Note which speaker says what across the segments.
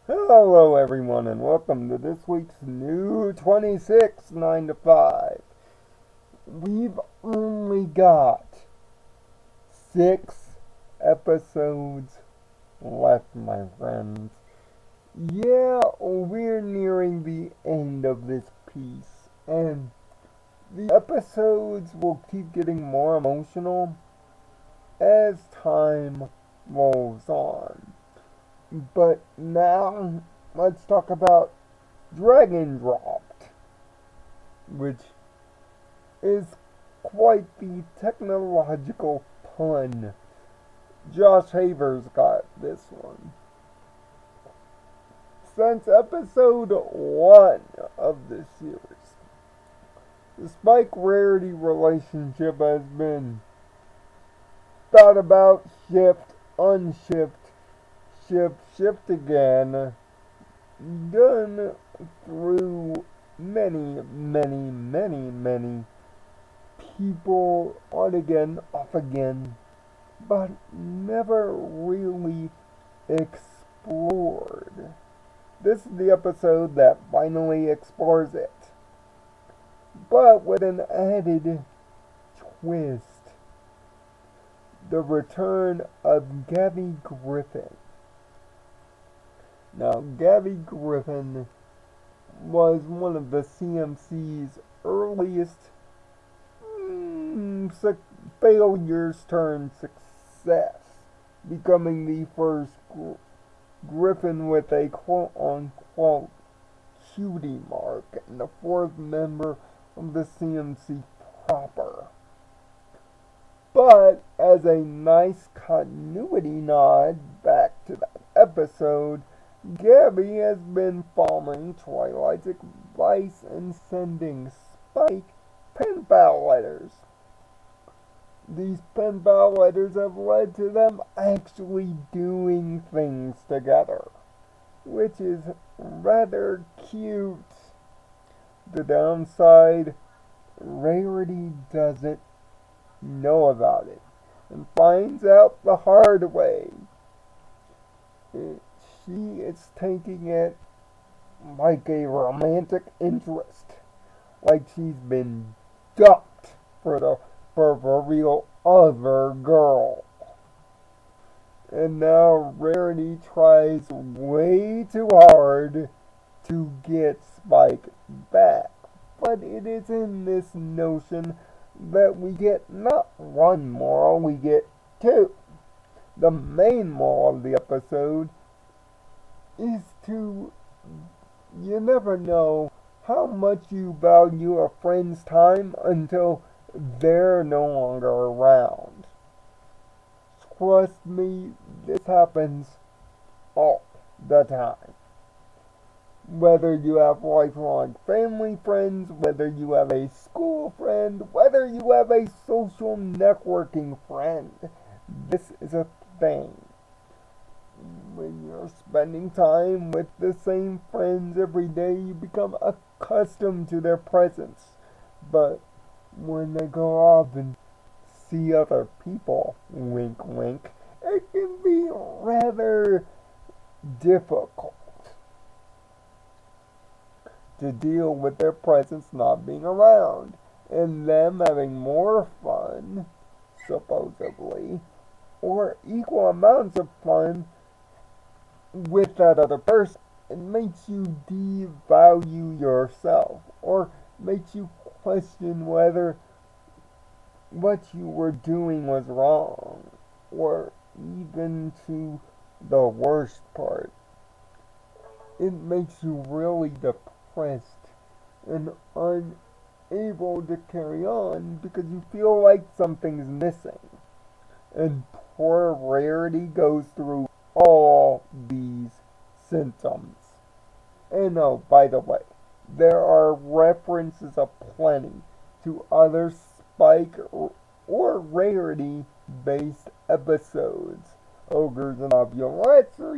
Speaker 1: Hello everyone and welcome to this week's new 26 9 to 5. We've only got 6 episodes left, my friends. Yeah, we're nearing the end of this piece, and the episodes will keep getting more emotional as time rolls on. But now, let's talk about Dragon Dropped, which is quite the technological pun. Josh Haver's got this one. Since episode 1 of this series, the Spike Rarity relationship has been thought about, shift, unshift, shift again, done through many people, on again, off again, but never really explored. This is the episode that finally explores it, but with an added twist. The return of Gabby Griffin. Now, Gabby Griffin was one of the CMC's earliest failures turned success, becoming the first Griffin with a quote-unquote cutie mark and the fourth member of the CMC proper. But as a nice continuity nod back to that episode, Gabby has been following Twilight's advice and sending Spike pen pal letters. These pen pal letters have led to them actually doing things together, which is rather cute. The downside, Rarity doesn't know about it and finds out the hard way. She is taking it like a romantic interest, like she's been dumped for the real other girl. And now Rarity tries way too hard to get Spike back. But it is in this notion that we get not one moral, we get two. The main moral of the episode is you never know how much you value a friend's time until they're no longer around. Trust me, this happens all the time. Whether you have lifelong family friends, whether you have a school friend, whether you have a social networking friend, this is a thing. When you're spending time with the same friends every day, you become accustomed to their presence. But when they go off and see other people, wink wink, it can be rather difficult to deal with their presence not being around, and them having more fun, supposedly, or equal amounts of fun with that other person. It makes you devalue yourself, or makes you question whether what you were doing was wrong, or even to the worst part, it makes you really depressed and unable to carry on because you feel like something's missing. And poor Rarity goes through all these symptoms. And oh, by the way, there are references aplenty to other Spike or Rarity based episodes. Ogres and Ovulettes are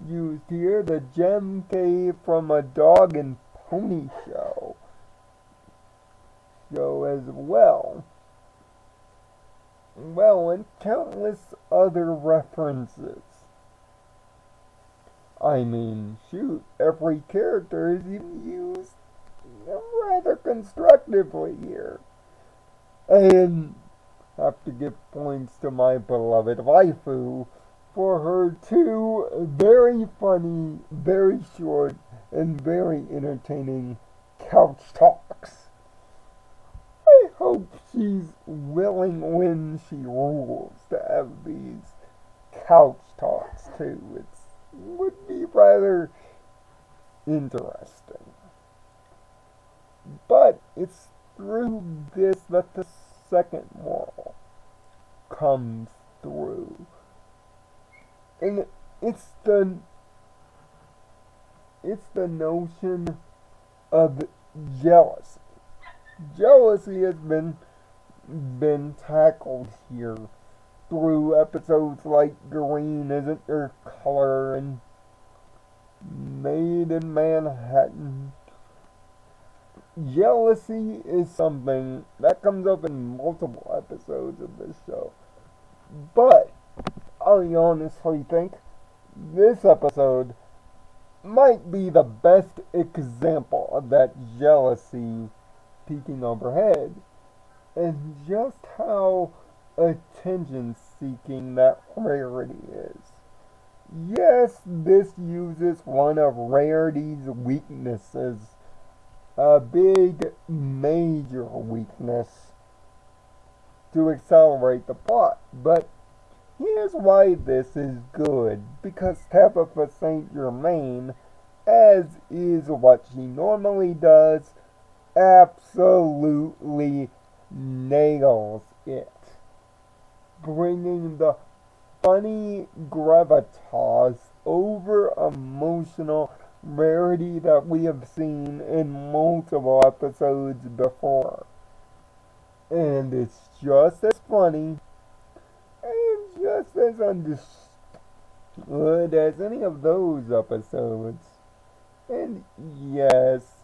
Speaker 1: used here. The Gem Cave from a Dog and Pony show as well. Well, and countless other references. I mean, shoot, every character is even used rather constructively here. And I have to give points to my beloved waifu for her two very funny, very short, and very entertaining couch talks. I hope she's willing when she rules to have these couch talks too. It would be rather interesting. But it's through this that the second moral comes through. And it's the notion of jealousy. Jealousy has been tackled here through episodes like Green Isn't Your Color and Made in Manhattan. Jealousy is something that comes up in multiple episodes of this show. But I honestly think this episode might be the best example of that jealousy peeking overhead, and just how attention-seeking that Rarity is. Yes, this uses one of Rarity's weaknesses, a big, major weakness, to accelerate the plot, but here's why this is good, because Tabitha St. Germain, as is what she normally does, absolutely nails it, bringing the funny gravitas over emotional Rarity that we have seen in multiple episodes before. And it's just as funny and just as understood as any of those episodes. And yes,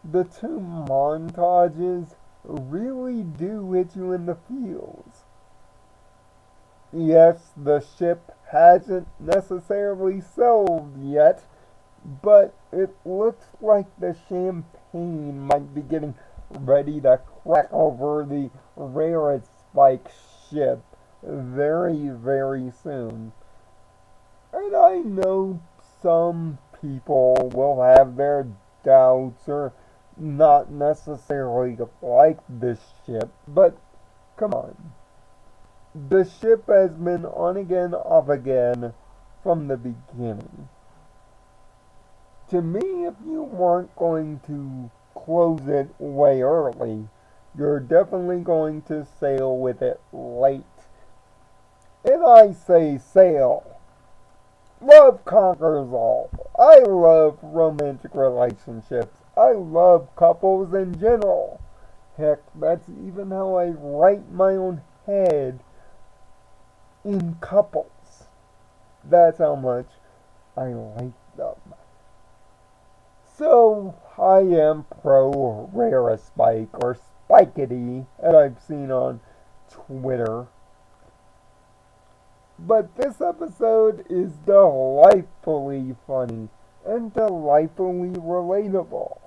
Speaker 1: the two montages really do hit you in the feels. Yes, the ship hasn't necessarily sailed yet, but it looks like the champagne might be getting ready to crack over the Rarity Spike ship very, very soon. And I know some people will have their doubts or not necessarily like this ship, but come on. The ship has been on again, off again from the beginning. To me, if you weren't going to close it way early, you're definitely going to sail with it late. And I say sail. Love conquers all. I love romantic relationships. I love couples in general. Heck, that's even how I write my own head in couples. That's how much I like them. So, I am pro Rare Spike, or Spikety, as I've seen on Twitter. But this episode is delightfully funny and delightfully relatable.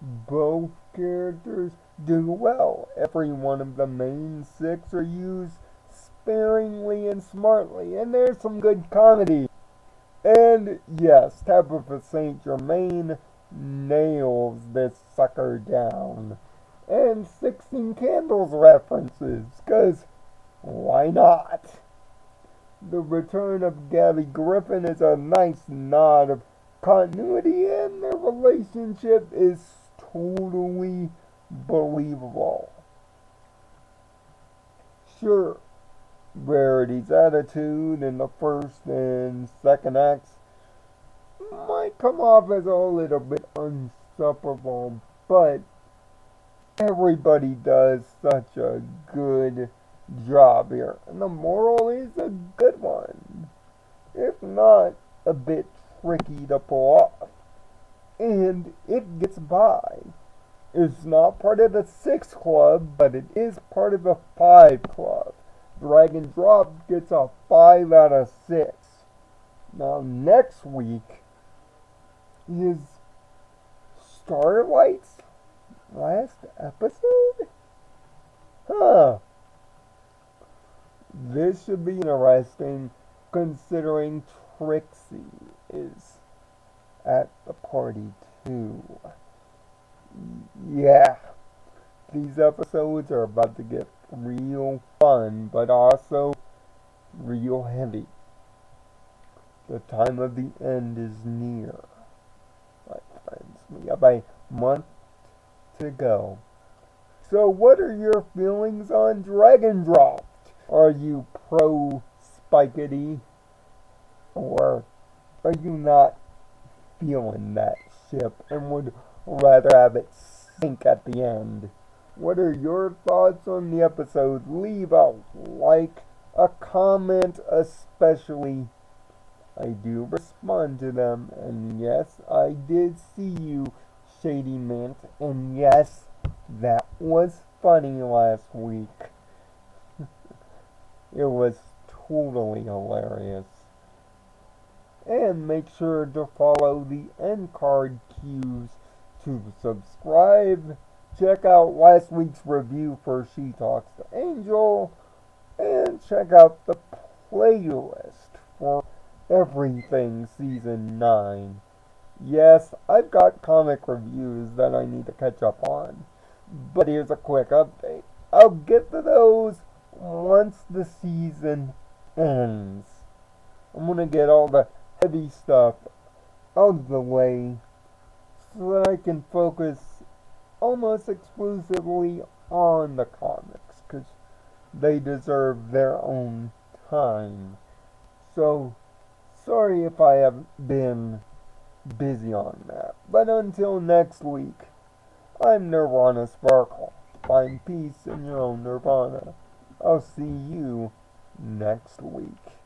Speaker 1: Both characters do well. Every one of the main six are used sparingly and smartly, and there's some good comedy. And yes, Tabitha St. Germain nails this sucker down. And 16 Candles references, cause why not? The return of Gabby Griffin is a nice nod of continuity, and their relationship is totally believable. Sure, Rarity's attitude in the first and second acts might come off as a little bit insufferable, but everybody does such a good job here, and the moral is a good one, if not a bit tricky to pull off, and it gets by. It's not part of the 6 club, but it is part of the 5 club. Dragon Drop gets a 5 out of 6. Now, next week is Starlight's last episode? Huh. This should be interesting considering Trixie is at the party too. Yeah, these episodes are about to get real fun, but also real heavy. The time of the end is near, my friends. We have a month to go. So, what are your feelings on Dragon Drop? Are you pro Spikety, or are you not feeling that ship and would rather have it sink at the end? What are your thoughts on the episode? Leave a like, a comment, especially. I do respond to them, and yes, I did see you, Shady Mint, and yes, that was funny last week. It was totally hilarious. And make sure to follow the end card cues to subscribe. Check out last week's review for She Talks to Angel. And check out the playlist for everything Season 9. Yes, I've got comic reviews that I need to catch up on. But here's a quick update. I'll get to those once the season ends. I'm going to get all the heavy stuff out of the way so that I can focus almost exclusively on the comics because they deserve their own time. So, sorry if I have been busy on that. But until next week, I'm Nirvana Sparkle. Find peace in your own Nirvana. I'll see you next week.